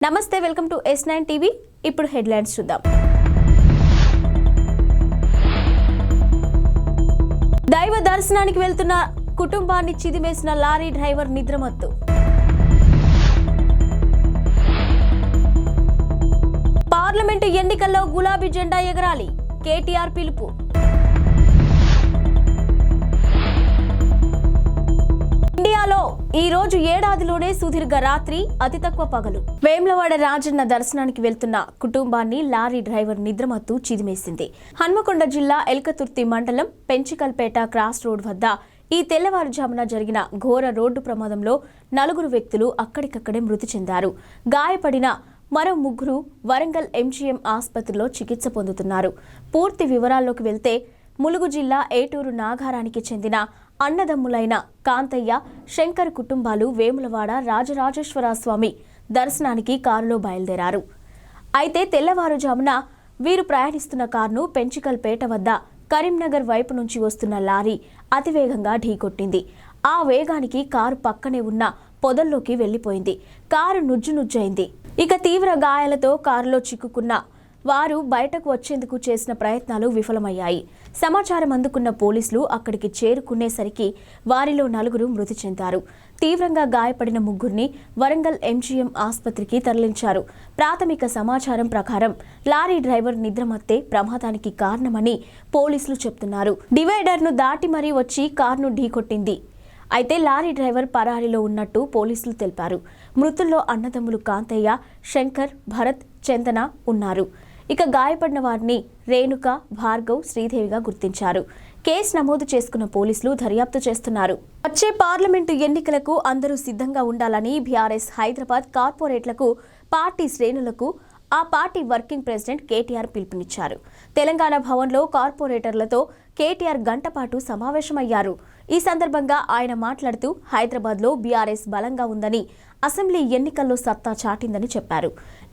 నమస్తే, welcome to S9 TV. ఇప్పుడు headlines చూద్దాం. దైవ దర్శనానికి వెళ్తున్న కుటుంబాన్ని చిదిమేసిన లారీ డ్రైవర్ నిద్రమత్తు. పార్లమెంటు ఎన్నికల్లో గులాబీ జెండా ఎగరాలి, కేటీఆర్ పిలుపు. ఇండియాలో ఈ రోజు ఏడాదిలోనే సుదీర్ఘ రాత్రి, అతి తక్కువ పగలు. వేములవాడ రాజన్న దర్శనానికి వెళ్తున్న కుటుంబాన్ని లారీ డ్రైవర్ నిద్రమత్తు చిదిమేసింది. హన్మకొండ జిల్లా ఎల్కతుర్తి మండలం పెంచికల్పేట క్రాస్ రోడ్ వద్ద ఈ తెల్లవారుజామున జరిగిన ఘోర రోడ్డు ప్రమాదంలో 4 వ్యక్తులు అక్కడికక్కడే మృతి చెందారు. గాయపడిన మరో 3 వరంగల్ MGM ఆసుపత్రిలో చికిత్స పొందుతున్నారు. పూర్తి వివరాల్లోకి వెళ్తే ములుగు జిల్లా ఏటూరు నాగారానికి చెందిన అన్నదమ్ములైన కాంతయ్య, శంకర్ కుటుంబాలు వేములవాడ రాజరాజేశ్వర స్వామి దర్శనానికి కారులో బయలుదేరారు. అయితే తెల్లవారుజామున వీరు ప్రయాణిస్తున్న కారును పెంచికల్పేట వద్ద కరీంనగర్ వైపు నుంచి వస్తున్న లారీ అతివేగంగా ఢీకొట్టింది. ఆ వేగానికి కారు పక్కనే ఉన్న పొదల్లోకి వెళ్లిపోయింది. కారు నుజ్జునుజ్జైంది. ఇక తీవ్ర గాయాలతో కారులో చిక్కుకున్న వారు బయటకు వచ్చేందుకు చేసిన ప్రయత్నాలు విఫలమయ్యాయి. సమాచారం అందుకున్న పోలీసులు అక్కడికి చేరుకునేసరికి వారిలో 4 మృతి చెందారు. తీవ్రంగా గాయపడిన 3 వరంగల్ MGM ఆసుపత్రికి తరలించారు. ప్రాథమిక సమాచారం ప్రకారం లారీ డ్రైవర్ నిద్రమత్తే ప్రమాదానికి కారణమని పోలీసులు చెబుతున్నారు. డివైడర్ను దాటి మరీ వచ్చి కారును ఢీకొట్టింది. అయితే లారీ డ్రైవర్ పరారీలో ఉన్నట్టు పోలీసులు తెలిపారు. మృతుల్లో అన్నదమ్ములు కాంతయ్య, శంకర్, భరత్, చందన ఉన్నారు. ఇక గాయపడిన వారిని రేణుక, భార్గవ్, శ్రీదేవిగా గుర్తించారు. కేసు నమోదు చేసుకున్న పోలీసులు దర్యాప్తు చేస్తున్నారు. వచ్చే పార్లమెంటు ఎన్నికలకు అందరూ సిద్ధంగా ఉండాలని BRS హైదరాబాద్ కార్పొరేట్లకు, పార్టీ శ్రేణులకు ఆ పార్టీ వర్కింగ్ ప్రెసిడెంట్ కేటీఆర్ పిలుపునిచ్చారు. తెలంగాణ భవన్లో కార్పొరేటర్లతో కేటీఆర్ గంటపాటు సమావేశమయ్యారు. ఈ సందర్భంగా ఆయన మాట్లాడుతూ హైదరాబాద్లో BRS బలంగా ఉందని, అసెంబ్లీ ఎన్నికల్లో సత్తా చాటిందని చెప్పారు.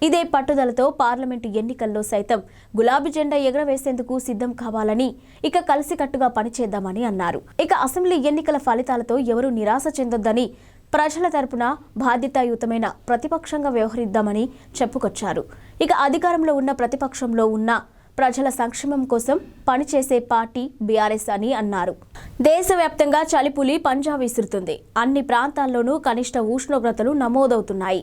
ఇదే పట్టుదలతో పార్లమెంటు ఎన్నికల్లో సైతం గులాబీ జెండా ఎగరవేసేందుకు సిద్ధం కావాలని, ఇక కలిసికట్టుగా పనిచేద్దామని అన్నారు. ఇక అసెంబ్లీ ఎన్నికల ఫలితాలతో ఎవరూ నిరాశ చెందొద్దని, ప్రజల తరపున బాధ్యతాయుతమైన ప్రతిపక్షంగా వ్యవహరిద్దామని చెప్పుకొచ్చారు. ఇక అధికారంలో ఉన్న ప్రతిపక్షంలో ఉన్న ప్రజల సంక్షేమం కోసం పనిచేసే పార్టీ BRS అని అన్నారు. దేశవ్యాప్తంగా చలిపులి పంజా విసురుతుంది. అన్ని ప్రాంతాల్లోనూ కనిష్ట ఉష్ణోగ్రతలు నమోదవుతున్నాయి.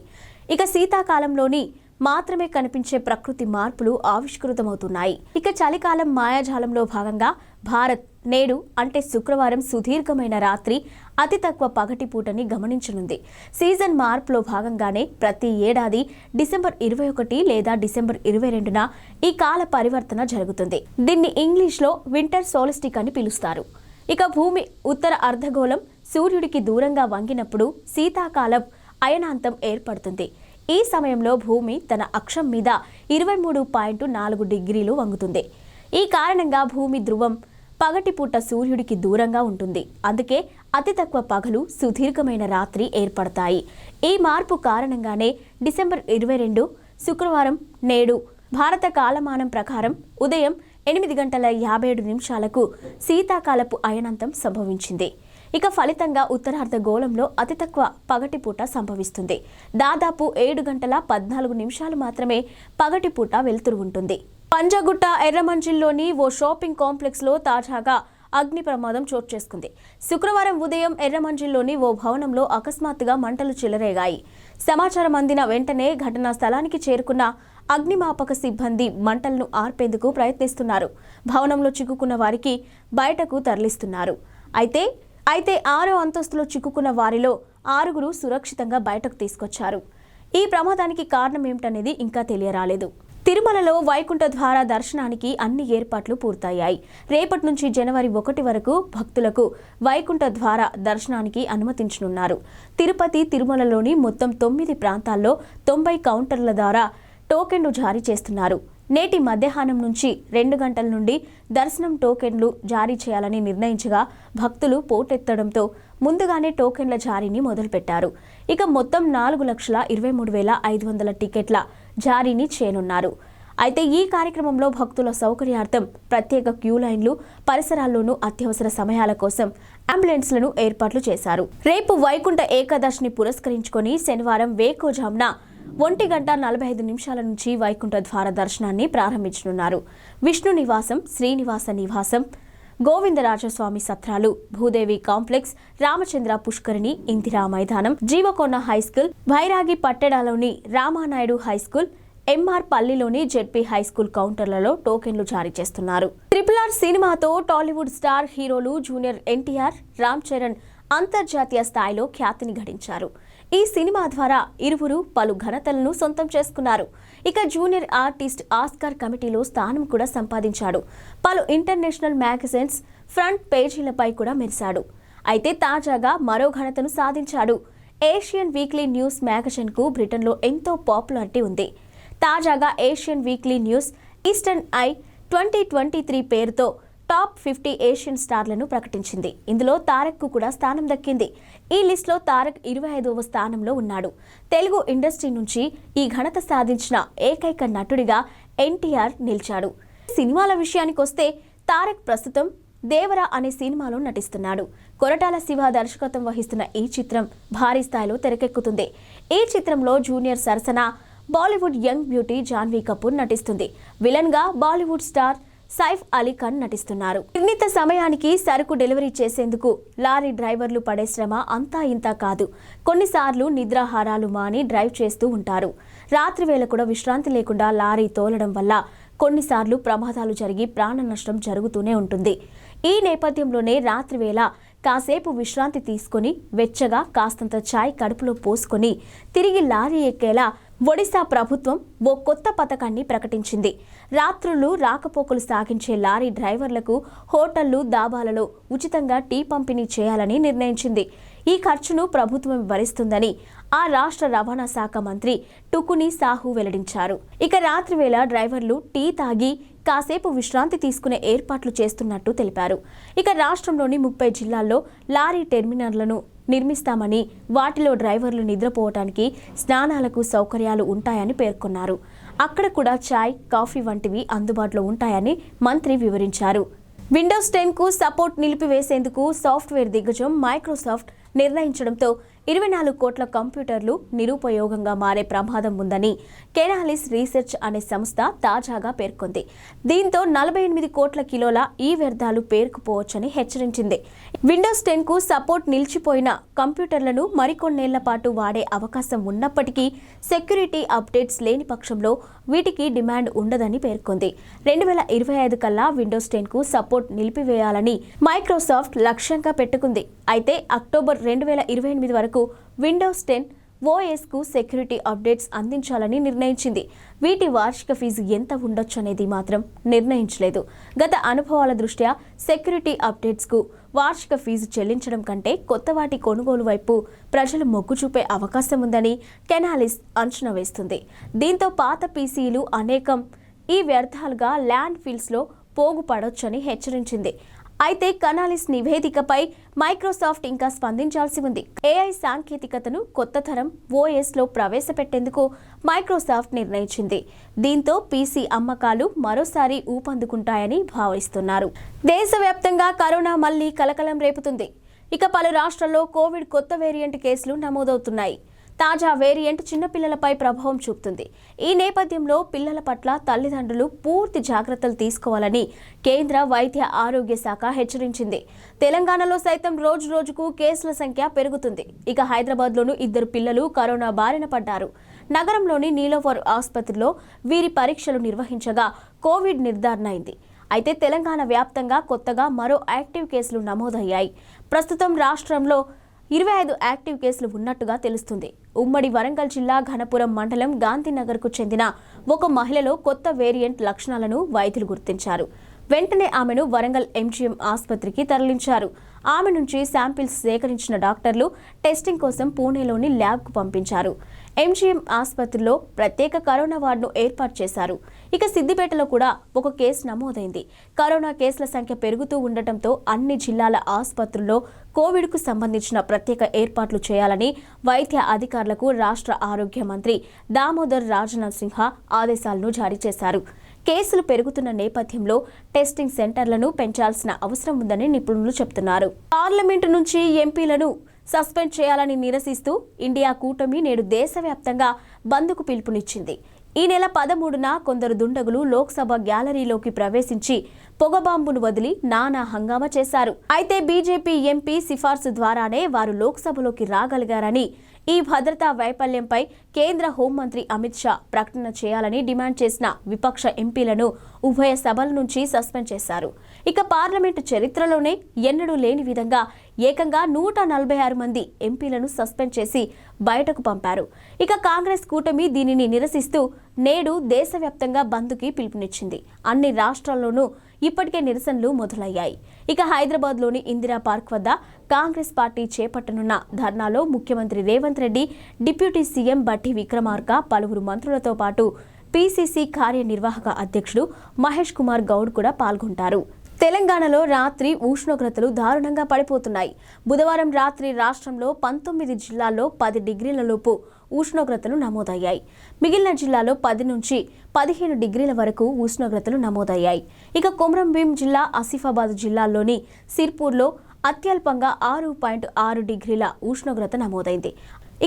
ఇక శీతాకాలంలోని మాత్రమే కనిపించే ప్రకృతి మార్పులు ఆవిష్కృతమవుతున్నాయి. ఇక చలికాలం మాయాజాలంలో భాగంగా భారత్ నేడు అంటే శుక్రవారం సుదీర్ఘమైన రాత్రి, అతి తక్కువ పగటి పూటని గమనించనుంది. సీజన్ మార్పులో భాగంగానే ప్రతి ఏడాది డిసెంబర్ 21 లేదా డిసెంబర్ 22న ఈ కాల పరివర్తన జరుగుతుంది. దీన్ని ఇంగ్లీష్లో వింటర్ సోలిస్టిక్ అని పిలుస్తారు. ఇక భూమి ఉత్తర అర్ధగోళం సూర్యుడికి దూరంగా వంగినప్పుడు శీతాకాలం అయనాంతం ఏర్పడుతుంది. ఈ సమయంలో భూమి తన అక్షం మీద 23.4 డిగ్రీలు వంగుతుంది. ఈ కారణంగా భూమి ధ్రువం పగటిపూట సూర్యుడికి దూరంగా ఉంటుంది. అందుకే అతి తక్కువ పగలు, సుదీర్ఘమైన రాత్రి ఏర్పడతాయి. ఈ మార్పు కారణంగానే డిసెంబర్ 22 శుక్రవారం నేడు భారత కాలమానం ప్రకారం ఉదయం 8:57 శీతాకాలపు అయనాంతం సంభవించింది. ఇక ఫలితంగా ఉత్తరార్ధగోళంలో అతి తక్కువ పగటిపూట సంభవిస్తుంది. దాదాపు 7:14 మాత్రమే పగటిపూట వెలుతురు ఉంటుంది. పంజాగుట్ట ఎర్రమంజిల్లోని ఓ షాపింగ్ కాంప్లెక్స్లో తాజాగా అగ్ని ప్రమాదం చోటు చేసుకుంది. శుక్రవారం ఉదయం ఎర్రమంజిల్లోని ఓ భవనంలో అకస్మాత్తుగా మంటలు చెలరేగాయి. సమాచారం అందిన వెంటనే ఘటనా స్థలానికి చేరుకున్న అగ్నిమాపక సిబ్బంది మంటలను ఆర్పేందుకు ప్రయత్నిస్తున్నారు. భవనంలో చిక్కుకున్న వారికి బయటకు తరలిస్తున్నారు. అయితే 6వ అంతస్తులో చిక్కుకున్న వారిలో 6 సురక్షితంగా బయటకు తీసుకొచ్చారు. ఈ ప్రమాదానికి కారణం ఏమిటనేది ఇంకా తెలియరాలేదు. తిరుమలలో వైకుంఠ ద్వార దర్శనానికి అన్ని ఏర్పాట్లు పూర్తయ్యాయి. రేపటి నుంచి జనవరి 1 వరకు భక్తులకు వైకుంఠ ద్వార దర్శనానికి అనుమతించనున్నారు. తిరుపతి, తిరుమలలోని మొత్తం 9 ప్రాంతాల్లో 90 కౌంటర్ల ద్వారా టోకెన్లు జారీ చేస్తున్నారు. నేటి మధ్యాహ్నం నుంచి 2 గంటల నుండి దర్శనం టోకెన్లు జారీ చేయాలని నిర్ణయించగా భక్తులు పోటెత్తడంతో ముందుగానే టోకెన్ల జారీని మొదలుపెట్టారు. ఇక మొత్తం 4,23,500 టికెట్ల జారీని చేయనున్నారు. అయితే ఈ కార్యక్రమంలో భక్తుల సౌకర్యార్థం ప్రత్యేక క్యూ లైన్లు, పరిసరాల్లోనూ అత్యవసర సమయాల కోసం అంబులెన్స్లను ఏర్పాట్లు చేశారు. రేపు వైకుంఠ ఏకాదశిని పురస్కరించుకొని శనివారం వేకోజామున 1:45 నుంచి వైకుంఠ ద్వార దర్శనాన్ని ప్రారంభించనున్నారు. విష్ణు నివాసం, శ్రీనివాస నివాసం, గోవిందరాజస్వామి సత్రాలు, భూదేవి కాంప్లెక్స్, రామచంద్ర పుష్కరిణి, ఇందిరా మైదానం, జీవకొండ హైస్కూల్, భైరాగి పట్టెడాలోని రామానాయుడు హైస్కూల్, ఎంఆర్ పల్లిలోని జెడ్పీ హైస్కూల్ కౌంటర్లలో టోకెన్లు జారీ చేస్తున్నారు. RRR సినిమాతో టాలీవుడ్ స్టార్ హీరోలు జూనియర్ ఎన్టీఆర్, రామ్ చరణ్ అంతర్జాతీయ స్థాయిలో ఖ్యాతిని గడించారు. ఈ సినిమా ద్వారా ఇరువురు పలు ఘనతలను సొంతం చేసుకున్నారు. ఇక జూనియర్ ఆర్టిస్ట్ ఆస్కార్ కమిటీలో స్థానం కూడా సంపాదించాడు. పలు ఇంటర్నేషనల్ మ్యాగజైన్స్ ఫ్రంట్ పేజీలపై కూడా మెరిశాడు. అయితే తాజాగా మరో ఘనతను సాధించాడు. ఏషియన్ వీక్లీ న్యూస్ మ్యాగజైన్కు బ్రిటన్లో ఎంతో పాపులారిటీ ఉంది. తాజాగా Asian weekly news eastern I 2023 పేరుతో టాప్ 50 ఏషియన్ స్టార్లను ప్రకటించింది. ఇందులో తారక్కు కూడా స్థానం దక్కింది. ఈ లిస్టులో తారక్ 25వ స్థానంలో ఉన్నాడు. తెలుగు ఇండస్ట్రీ నుంచి ఈ ఘనత సాధించిన ఏకైక నటుడిగా ఎన్టీఆర్ నిలిచాడు. సినిమాల విషయానికొస్తే తారక్ ప్రస్తుతం దేవరా అనే సినిమాలో నటిస్తున్నాడు. కొరటాల శివ దర్శకత్వం వహిస్తున్న ఈ చిత్రం భారీ స్థాయిలో తెరకెక్కుతుంది. ఈ చిత్రంలో జూనియర్ సరసన బాలీవుడ్ యంగ్ బ్యూటీ జాన్వీ కపూర్ నటిస్తుంది. విలన్ గా బాలీవుడ్ స్టార్ సైఫ్ అలీ ఖాన్ నటిస్తున్నారు. నిర్ణీత సమయానికి సరుకు డెలివరీ చేసేందుకు లారీ డ్రైవర్లు పడే శ్రమ అంతా ఇంతా కాదు. కొన్నిసార్లు నిద్రాహారాలు మాని డ్రైవ్ చేస్తూ ఉంటారు. రాత్రి వేళ కూడా విశ్రాంతి లేకుండా లారీ తోలడం వల్ల కొన్నిసార్లు ప్రమాదాలు జరిగి ప్రాణ నష్టం జరుగుతూనే ఉంటుంది. ఈ నేపథ్యంలోనే రాత్రి వేళ కాసేపు విశ్రాంతి తీసుకొని వెచ్చగా కాస్తంత ఛాయ్ కడుపులో పోసుకొని తిరిగి లారీ ఎక్కేలా ఒడిశా ప్రభుత్వం ఓ కొత్త పథకాన్ని ప్రకటించింది. రాత్రులు రాకపోకలు సాగించే లారీ డ్రైవర్లకు హోటళ్లు, దాబాలలో ఉచితంగా టీ పంపిణీ చేయాలని నిర్ణయించింది. ఈ ఖర్చును ప్రభుత్వం భరిస్తుందని ఆ రాష్ట్ర రవాణా శాఖ మంత్రి టుకుని సాహు వెల్లడించారు. ఇక రాత్రి వేళ డ్రైవర్లు టీ తాగి కాసేపు విశ్రాంతి తీసుకునే ఏర్పాట్లు చేస్తున్నట్టు తెలిపారు. ఇక రాష్ట్రంలోని 30 జిల్లాల్లో లారీ టెర్మినళ్లను నిర్మిస్తామని, వాటిలో డ్రైవర్లు నిద్రపోవటానికి, స్నానాలకు సౌకర్యాలు ఉంటాయని పేర్కొన్నారు. అక్కడ కూడా చాయ్, కాఫీ వంటివి అందుబాటులో ఉంటాయని మంత్రి వివరించారు. విండోస్ 10కు సపోర్ట్ నిలిపివేసేందుకు సాఫ్ట్వేర్ దిగ్గజం మైక్రోసాఫ్ట్ నిర్ణయించడంతో 24 కోట్ల కంప్యూటర్లు నిరుపయోగంగా మారే ప్రమాదం ఉందని కెనాలిస్ రీసెర్చ్ అనే సంస్థ తాజాగా పేర్కొంది. దీంతో 48 కోట్ల కిలోల ఈ వ్యర్థాలు పేరుకుపోవచ్చని హెచ్చరించింది. విండోస్ 10కు సపోర్ట్ నిలిచిపోయిన కంప్యూటర్లను మరికొన్నేళ్ల పాటు వాడే అవకాశం ఉన్నప్పటికీ సెక్యూరిటీ అప్డేట్స్ లేని పక్షంలో వీటికి డిమాండ్ ఉండదని పేర్కొంది. 2025 కల్లా విండోస్ 10కు సపోర్ట్ నిలిపివేయాలని మైక్రోసాఫ్ట్ లక్ష్యంగా పెట్టుకుంది. అయితే అక్టోబర్ 2028 వరకు విండోస్ 10 ఓఎస్కు సెక్యూరిటీ అప్డేట్స్ అందించాలని నిర్ణయించింది. వీటి వార్షిక ఫీజు ఎంత ఉండొచ్చనేది మాత్రం నిర్ణయించలేదు. గత అనుభవాల దృష్ట్యా సెక్యూరిటీ అప్డేట్స్కు వార్షిక ఫీజు చెల్లించడం కంటే కొత్త వాటి కొనుగోలు వైపు ప్రజలు మొగ్గు చూపే అవకాశం ఉందని కెనాలిస్ అంచనా వేస్తుంది. దీంతో పాత పీసీలు అనేకం ఈ వ్యర్థాలుగా ల్యాండ్ ఫిల్స్లో పోగుపడొచ్చని హెచ్చరించింది. అయితే కెనాలిస్ నివేదికపై మైక్రోసాఫ్ట్ ఇంకా స్పందించాల్సి ఉంది. ఏఐ సాంకేతికతను కొత్త తరం ఓఎస్లో ప్రవేశపెట్టేందుకు మైక్రోసాఫ్ట్ నిర్ణయించింది. దీంతో పీసీ అమ్మకాలు మరోసారి ఊపందుకుంటాయని భావిస్తున్నారు. దేశవ్యాప్తంగా కరోనా మళ్లీ కలకలం రేపుతుంది. ఇక పలు రాష్ట్రాల్లో కోవిడ్ కొత్త వేరియంట్ కేసులు నమోదవుతున్నాయి. తాజా వేరియంట్ చిన్నపిల్లలపై ప్రభావం చూపుతుంది. ఈ నేపథ్యంలో పిల్లల పట్ల తల్లిదండ్రులు పూర్తి జాగ్రత్తలు తీసుకోవాలని కేంద్ర వైద్య ఆరోగ్య శాఖ హెచ్చరించింది. తెలంగాణలో సైతం రోజు రోజుకు కేసుల సంఖ్య పెరుగుతుంది. ఇక హైదరాబాద్లోనూ 2 పిల్లలు కరోనా బారిన పడ్డారు. నగరంలోని నీలోఫర్ ఆసుపత్రిలో వీరి పరీక్షలు నిర్వహించగా కోవిడ్ నిర్ధారణ అయింది. అయితే తెలంగాణ వ్యాప్తంగా కొత్తగా మరో యాక్టివ్ కేసులు నమోదయ్యాయి. ప్రస్తుతం రాష్ట్రంలో 25 యాక్టివ్ కేసులు ఉన్నట్టుగా తెలుస్తుంది. ఉమ్మడి వరంగల్ జిల్లా ఘనపురం మండలం గాంధీనగర్కు చెందిన ఒక మహిళలో కొత్త వేరియంట్ లక్షణాలను వైద్యులు గుర్తించారు. వెంటనే ఆమెను వరంగల్ ఎంజీఎం ఆసుపత్రికి తరలించారు. ఆమె నుంచి శాంపిల్స్ సేకరించిన డాక్టర్లు టెస్టింగ్ కోసం పూణేలోని ల్యాబ్కు పంపించారు. ఎంజీఎం ఆసుపత్రిలో ప్రత్యేక కరోనా వార్డును ఏర్పాటు చేశారు. ఇక సిద్దిపేటలో కూడా ఒక కేసు నమోదైంది. కరోనా కేసుల సంఖ్య పెరుగుతూ ఉండటంతో అన్ని జిల్లాల ఆసుపత్రుల్లో కోవిడ్కు సంబంధించిన ప్రత్యేక ఏర్పాట్లు చేయాలని వైద్య అధికారులకు రాష్ట్ర ఆరోగ్య మంత్రి దామోదర్ రాజనరసింహ ఆదేశాలను జారీ చేశారు. కేసులు పెరుగుతున్న నేపథ్యంలో టెస్టింగ్ సెంటర్లను పెంచాల్సిన అవసరం ఉందని నిపుణులు చెబుతున్నారు. పార్లమెంటు నుంచి ఎంపీలను సస్పెండ్ చేయాలని నిరసిస్తూ ఇండియా కూటమి నేడు దేశవ్యాప్తంగా బంద్కు పిలుపునిచ్చింది. ఈ నెల 13న కొందరు దుండగులు లోక్సభ గ్యాలరీలోకి ప్రవేశించి పొగబాంబును వదిలి నానా హంగామా చేశారు. అయితే బీజేపీ ఎంపీ సిఫార్సు ద్వారానే వారు లోక్సభలోకి రాగలిగారని, ఈ భద్రతా వైఫల్యంపై కేంద్ర హోంమంత్రి అమిత్ షా ప్రకటన చేయాలని డిమాండ్ చేసిన విపక్ష ఎంపీలను ఉభయ సభల నుంచి సస్పెండ్ చేశారు. ఇక పార్లమెంటు చరిత్రలోనే ఎన్నడూ లేని విధంగా ఏకంగా 146 మంది ఎంపీలను సస్పెండ్ చేసి బయటకు పంపారు. ఇక కాంగ్రెస్ కూటమి దీనిని నిరసిస్తూ నేడు దేశవ్యాప్తంగా బంద్కి పిలుపునిచ్చింది. అన్ని రాష్ట్రాల్లోనూ ఇప్పటికే నిరసనలు మొదలయ్యాయి. ఇక హైదరాబాద్లోని ఇందిరా పార్క్ వద్ద కాంగ్రెస్ పార్టీ చేపట్టనున్న ధర్నాలో ముఖ్యమంత్రి రేవంత్ రెడ్డి, డిప్యూటీ సీఎం బట్టి విక్రమార్క, పలువురు మంత్రులతో పాటు పీసీసీ కార్యనిర్వాహక అధ్యక్షుడు మహేష్ కుమార్ గౌడ్ కూడా పాల్గొంటారు. తెలంగాణలో రాత్రి ఉష్ణోగ్రతలు దారుణంగా పడిపోతున్నాయి. బుధవారం రాత్రి రాష్ట్రంలో 19 జిల్లాల్లో 10 డిగ్రీల లోపు ఉష్ణోగ్రతలు నమోదయ్యాయి. మిగిలిన జిల్లాలో 10 నుంచి 15 డిగ్రీల వరకు ఉష్ణోగ్రతలు నమోదయ్యాయి. ఇక కొమరంభీం జిల్లా, ఆసిఫాబాద్ జిల్లాల్లోని సిర్పూర్లో అత్యల్పంగా 6.6 డిగ్రీల ఉష్ణోగ్రత నమోదైంది.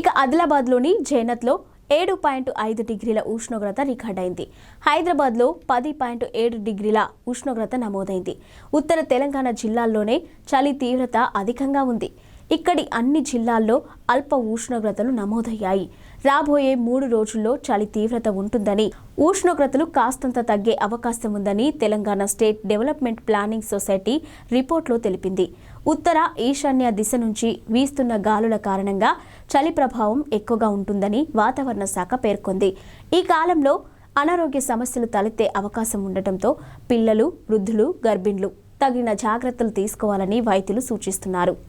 ఇక ఆదిలాబాద్లోని జైనత్లో 7.5 డిగ్రీల ఉష్ణోగ్రత రికార్డైంది. హైదరాబాద్లో 10.7 డిగ్రీల ఉష్ణోగ్రత నమోదైంది. ఉత్తర తెలంగాణ జిల్లాల్లోనే చలి తీవ్రత అధికంగా ఉంది. ఇక్కడి అన్ని జిల్లాల్లో అల్ప ఉష్ణోగ్రతలు నమోదయ్యాయి. రాబోయే 3 రోజుల్లో చలి తీవ్రత ఉంటుందని, ఉష్ణోగ్రతలు కాస్తంత తగ్గే అవకాశం ఉందని Telangana state development planning society రిపోర్ట్లో తెలిపింది. ఉత్తర ఈశాన్య దిశ నుంచి వీస్తున్న గాలుల కారణంగా చలి ప్రభావం ఎక్కువగా ఉంటుందని వాతావరణ శాఖ పేర్కొంది. ఈ కాలంలో అనారోగ్య సమస్యలు తలెత్తే అవకాశం ఉండటంతో పిల్లలు, వృద్ధులు, గర్భిణులు తగిన జాగ్రత్తలు తీసుకోవాలని వైద్యులు సూచిస్తున్నారు.